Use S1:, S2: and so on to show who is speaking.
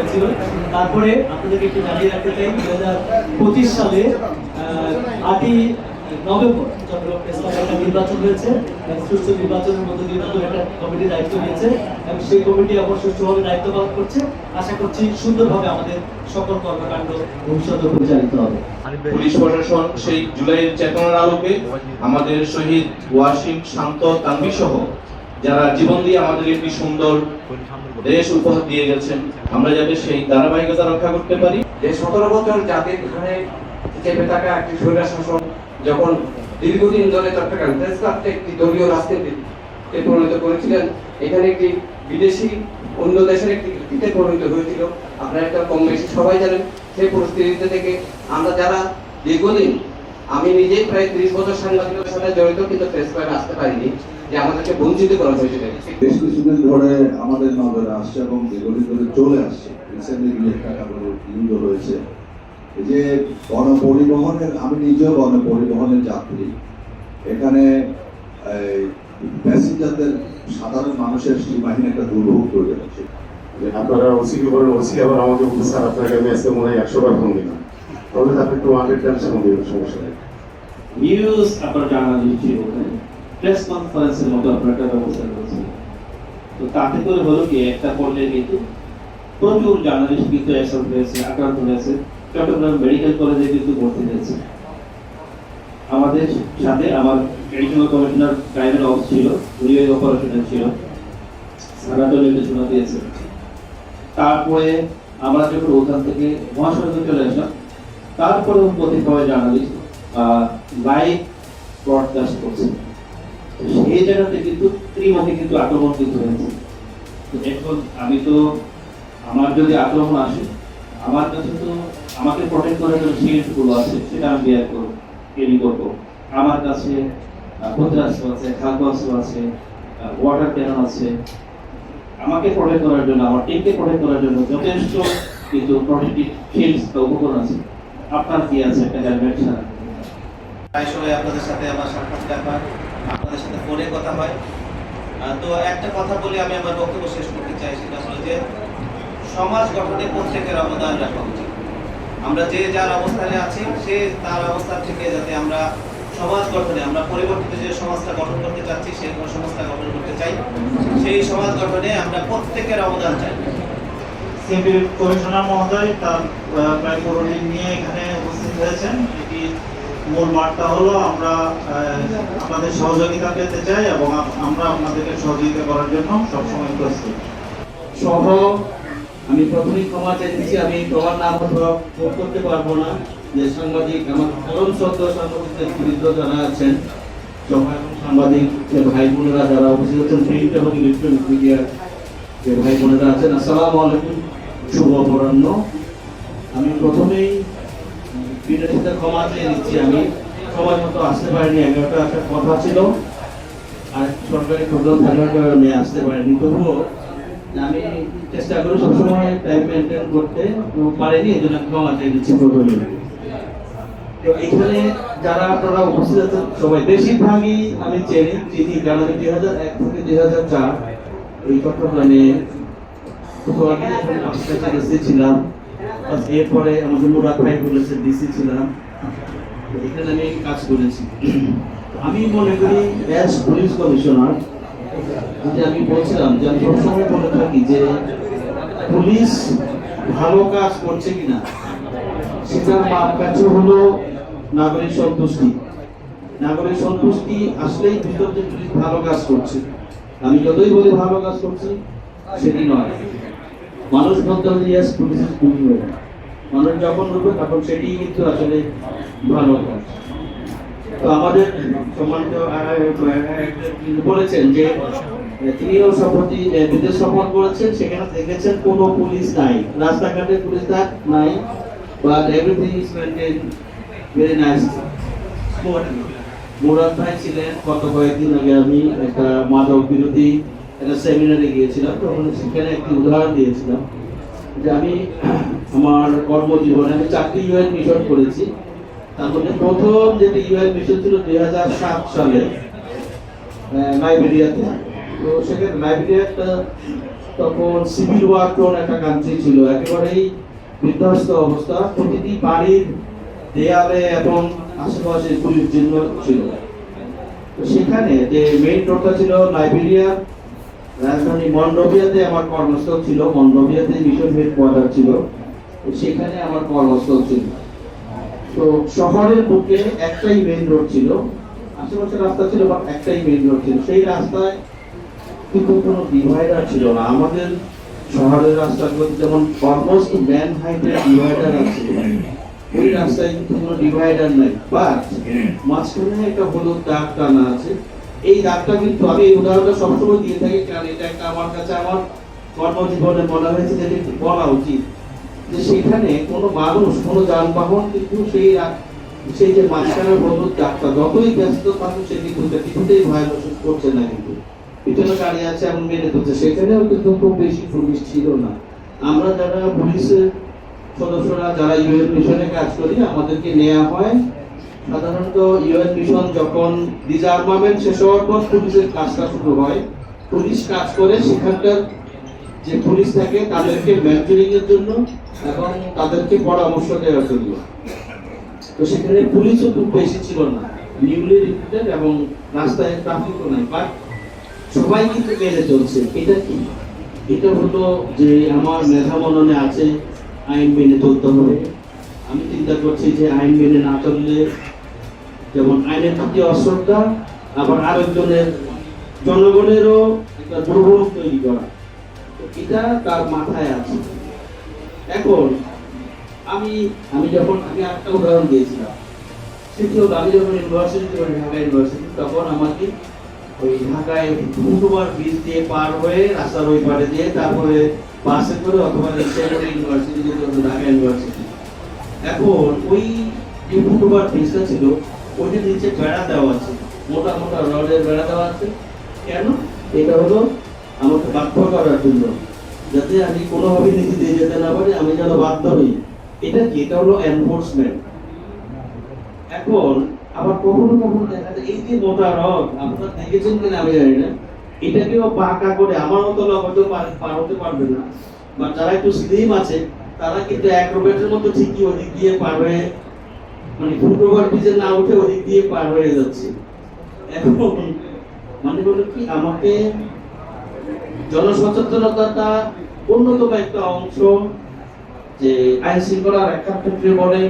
S1: হয়েছিল। তারপরে আপনাদেরকে একটু জানিয়ে রাখতে চাই 2025 সালে 8ই নভেম্বর চট্টগ্রাম প্রেস ক্লাবে একটা নির্বাচন হয়েছে। সুষ্ঠু নির্বাচনের মধ্যে দিয়ে নতুন একটা কমিটি দায়িত্ব নিয়েছে এবং সেই কমিটি আবার সুষ্ঠুভাবে দায়িত্ব পালন করছে। আশা করছি সুন্দরভাবে আমাদের সকল কর্মকাণ্ড ভবিষ্যতে পরিচালিত হবে।
S2: পুলিশ প্রশাসন সেই জুলাইয়ের চেতনার আলোকে আমাদের শহীদ ওয়াসিম, শান্ত, তানভীর সহ যারা জীবন দিয়ে আমাদের একটি সুন্দর দেশ উপহার দিয়ে গেছেন, আমরা যাতে সেই ধারাবাহিকতা রক্ষা করতে পারি।
S3: যে 17 বছর জাতির ঘাড়ে চেপে থাকা একটি স্বৈর শাসন যখন দীর্ঘদিন ধরে চট্টগ্রাম প্রেস ক্লাবকে একটি দলীয় রাজনীতিতে পরিণত করেছিলেন, এখানে একটি বিদেশি অন্য দেশের একটি কৃতিতে পরিণত হয়েছিল। আপনারা একটা কম বেশি সবাই জানেন। সেই পরিস্থিতিতে থেকে আমরা যারা দীর্ঘদিন, আমি নিজেই প্রায় 30 বছর সাংবাদিকতার সাথে জড়িত, কিন্তু প্রেস ক্লাবে আসতে পারিনি, যে আমাদেরকে বঞ্চিত করা হয়েছিল।
S4: বেশ কিছুদিন ধরে আমাদের নজরে আসছে এবং দীর্ঘদিন ধরে চলে আসছে। রিসেন্টলি একটা কারণে ইউজ হয়েছে যে গণপরিবহনের, আমি নিজেও গণপরিবহনের যাত্রী, এখানে প্যাসেঞ্জারদের, সাধারণ মানুষের সীমাহীন একটা দুর্ভোগ তৈরি হচ্ছে।
S5: আপনারা ওসিকে বলেন, ওসি আবার আমাকে বলতে, স্যার আপনাকে আমি আজকে মনে হয় 100 বার ফোন দিলাম, তাহলে আপনি একটু 100 টাইমস ফোন দিবেন, সমস্যা নেই।
S6: নিউজ আপনার জার্নালিস্ট ছিল, প্রেস কনফারেন্সের মতো আপনার একটা ব্যবস্থা করেছে। তো তাতে করে হলো কি, একটা পর্যায়ে কিন্তু প্রচুর জার্নালিস্ট কিন্তু অ্যাক্সিডেন্ট হয়েছে, আক্রান্ত হয়েছে। চট্টগ্রাম মেডিকেল কলেজে কিন্তু ভর্তি হয়েছে। আমাদের সাথে আমার এডিশনাল কমিশনার ক্রাইমের অফিস ছিল, উনি ওই অপারেশনে ছিল, সারা তো নির্দেশনা দিয়েছে। তারপরে আমরা যখন ওখান থেকে মহাসড়কে চলে আসলাম, তারপরেও প্রতিভাবে জার্নালিস্ট লাইভ ব্রডকাস্ট করছে। সেই জায়গাতে কিন্তু ত্রিমুখী কিন্তু আক্রমণ কিন্তু হয়েছে। এখন আমি তো, আমার যদি আক্রমণ আসে, আমার কাছে তো আমাকে প্রোটেক্ট করার জন্য শিল্ডগুলো আছে, সেটা আমি বেয়ার করবো, ক্যারি করবো। আমার কাছে ক্ষুদ্রাস্ত্র আছে, খাদ্যাস্ত্র আছে, ওয়াটার ক্যানন আছে। আমাকে প্রোটেক্ট করার জন্য, আমার টিমকে প্রোটেক্ট করার জন্য যথেষ্ট কিন্তু প্রোটেক্টিভ শিল্ডস বা উপকরণ আছে। আপনার কি আছে একটা হেলমেট ছাড়া?
S7: প্রায় সময় আপনাদের সাথে আমার সাক্ষাৎকার হয়, আপনাদের সাথে ফোনে কথা হয়। তো একটা কথা বলে আমি আমার বক্তব্য শেষ করতে চাই, সেটা হলো যে সমাজ গঠনে প্রত্যেকের অবদান রাখা উচিত। আমরা যে যার অবস্থানে আছি, সে তার অবস্থান থেকে যাতে আমরা সমাজ গঠনে, আমরা পরিবর্তিত যে সমাজটা গঠন করতে চাচ্ছি, সেই সমাজটা গঠন করতে চাই, সেই সমাজ গঠনে আমরা প্রত্যেকের অবদান চাই।
S8: সিএমপি কমিশনার মহোদয় তার প্রায় পুরো টিম নিয়ে এখানে উপস্থিত হয়েছেন। এটি মূল বার্তা হলো আমরা আপনাদের সহযোগিতা পেতে চাই এবং আমরা আপনাদেরকে সহযোগিতা করার জন্য সবসময় প্রস্তুত।
S1: সহ আমি প্রথমেই ক্ষমা চাইতেছি, আমি তোমার নাম ভোগ করতে পারবো না। যে সাংবাদিক, আমার পরম শ্রদ্ধা সাংবাদিকদের বিরুদ্ধ যারা আছেন, সাংবাদিক যে ভাই বোনেরা যারা উপস্থিত আছেন, প্রিন্ট এবং ইলেকট্রনিক মিডিয়ার যে ভাই বোনেরা আছেন, আসসালামু আলাইকুম, শুভ অপরাহ্ন। আমি প্রথমেই বিনয়ীদের ক্ষমা চেয়ে নিচ্ছি, আমি সময় মতো আসতে পারিনি। 11টা আসার কথা ছিল, আর সরকারি প্রোগ্রাম থাকার কারণে আসতে পারিনি। তবুও আমি চেষ্টা করি সবসময় টাইম মেনটেন করতে, পারিনি, এই জন্য ক্ষমা চেয়ে নিচ্ছি প্রথমে। তো এখানে যারা আপনারা উপস্থিত আছেন সবাই বেশিরভাগই আমি চিনি, কারণ 2001 থেকে 2004 এই চট্টগ্রামে ছিলাম। এরপরে আমাদের মুরাদ ভাই বলেছে ডিসি ছিলাম, এখানে আমি কাজ করেছি। আমি মনে করি অ্যাজ পুলিশ কমিশনার, যেটা আমি বলছিলাম যে আমি সবসময় বলে থাকি যে পুলিশ ভালো কাজ করছে কিনা সেটার মাপকাঠি হলো নাগরিক সন্তুষ্টি। নাগরিক সন্তুষ্টি আসলেই ভিতর যে পুলিশ ভালো কাজ করছে। আমি যতই বলি ভালো কাজ করছি, সেটি নয়। মানুষ বলতে হবে ইয়াস পুলিশ ইজ ডুইং ওয়েল, মানুষ যখন বলবে তখন সেটি কিন্তু আসলে ভালো কাজ। তো আমাদের সম্মানিত বলেছেন যে তিনিও সম্প্রতি বিদেশ সফর করেছেন, সেখানে দেখেছেন কোনো পুলিশ নাই, রাস্তাঘাটে পুলিশ নাই, but everything is maintain very nice. Murad ভাই ছিলেন, গত কয়েকদিন আগে আমি একটা মাদক বিরোধী একটা সেমিনারে গিয়েছিলাম, তখন সেখানে একটি উদাহরণ দিয়েছিলাম যে আমি আমার কর্মজীবনে আমি 4টি ইউএন মিশন করেছি। তার মধ্যে প্রথম যেটি ইউএন মিশন ছিল 2007 সালে লাইবেরিয়াতে। তো সেখানে লাইবেরিয়া একটা তখন সিভিল ওয়ার টোন একটা কান্ট্রি ছিল, একেবারেই বিধ্বস্ত অবস্থা, প্রতিটি বাড়ির দেয়ালে এবং আশেপাশে পুলিশ চিহ্ন ছিল। তো সেখানে যে মেইন রোডটা ছিল লাইবেরিয়ার রাজধানী মন্ডোভিয়াতে আমার কর্মস্থল ছিল, মন্ডোভিয়াতে মিশন হেডকোয়ার্টার ছিল, তো সেখানে আমার কর্মস্থল ছিল। তো শহরের বুকে একটাই মেইন রোড ছিল, আশেপাশে রাস্তা ছিল বা একটাই মেইন রোড ছিল। সেই রাস্তায় কিন্তু কোনো ডিভাইডার ছিল না। আমাদের শহরের রাস্তাগুলোতে যেমন অলমোস্ট ম্যান হাইটের ডিভাইডার আছে, ওই রাস্তায় কিন্তু কোনো ডিভাইডার নাই, বাট মাঝখানে একটা হলুদ দাগ টানা আছে। এই দাগটা কিন্তু আমি এই উদাহরণটা সবসময় দিয়ে থাকি, কারণ এটা একটা আমার কাছে আমার কর্মজীবনে মনে হয়েছে যে একটু বলা উচিত, যে সেখানে কোনো মানুষ কোনো যানবাহন কিন্তু সেই যে মাঝখানের হলুদ দাগটা যতই ব্যস্ত থাকুক সে কিন্তু কিছুতেই ভায়োলেশন করছে না, কিন্তু পিছনে গাড়ি আছে এমন মেনে চলছে। সেখানেও কিন্তু খুব বেশি পুলিশ ছিল না। আমরা যারা পুলিশের সদস্যরা যারা ইউএন মিশনে কাজ করি, আমাদেরকে নেওয়া হয় সাধারণত ইউএন মিশন যখন ডিসআর্মামেন্ট শেষ হওয়ার পর পুলিশের কাজটা শুরু হয়। পুলিশ কাজ করে সেখানকার যে পুলিশ থাকে তাদেরকে মেন্টরিং এর জন্য এবং তাদেরকে পরামর্শ দেওয়ার জন্য। তো সেখানে পুলিশও খুব বেশি ছিল না, নিউলি রিক্রুটেড, এবং রাস্তায় ট্রাফিকও নাই, বাট সবাই কিন্তু মেনে চলছে। এটা কি? এটা হলো যে আমার মেধা মননে আছে আইন মেনে চলতে হবে। আমি চিন্তা করছি যে আইন মেনে না চললে যেমন আইনের প্রতি অশ্রদ্ধা, আবার আরেকজনের জনগণেরও একটা দুর্ভোগ তৈরি করা, এটা তার মাথায় আছে। এখন আমি যখন একটা উদাহরণ দিয়েছিলাম, সেটি হলো আমি যখন ইউনিভার্সিটি করি, ঢাকা ইউনিভার্সিটি, তখন আমাকে ওই ঢাকায় ফুটওভার ব্রিজ দিয়ে পার হয়ে রাস্তার ওই পারে দিয়ে তারপরে বাসে করে অথবা রিক্সায় করে ইউনিভার্সিটি যেতে হতো, ঢাকা ইউনিভার্সিটি। এখন ওই যে ফুটওভার ব্রিজটা ছিল ওইটার নিচে বেড়া দেওয়া আছে, মোটা মোটা রডের বেড়া দেওয়া আছে। কেন? এটা হলো আমাকে বাধ্য করার জন্য, যাতে আমি কোনোভাবে নিচে দিয়ে যেতে না পারি, আমি যেন বাধ্য হই। এটা কি? এটা হলো এনফোর্সমেন্ট। এখন আবার কখনো কখনো দেখা যায় এই যে মোটা রড, আপনারা দেখেছেন কিনা আমি জানি না, এটাকেও বাঁকা করে আমার মতো লোক হয়তো পার হতে পারবে না, বা যারা একটু স্লিম আছে তারা কিন্তু অ্যাক্রোব্যাটের মতো ঠিকই ওদিক দিয়ে পার হয়ে, মানে ফুটওভার ব্রিজে না উঠে ওদিক দিয়ে পার হয়ে যাচ্ছে। এখন মানে হলো কি, আমাকে জনসচেতনতা অন্যতম একটা অংশ, যে আইন শৃঙ্খলা রক্ষার ক্ষেত্রে বলেন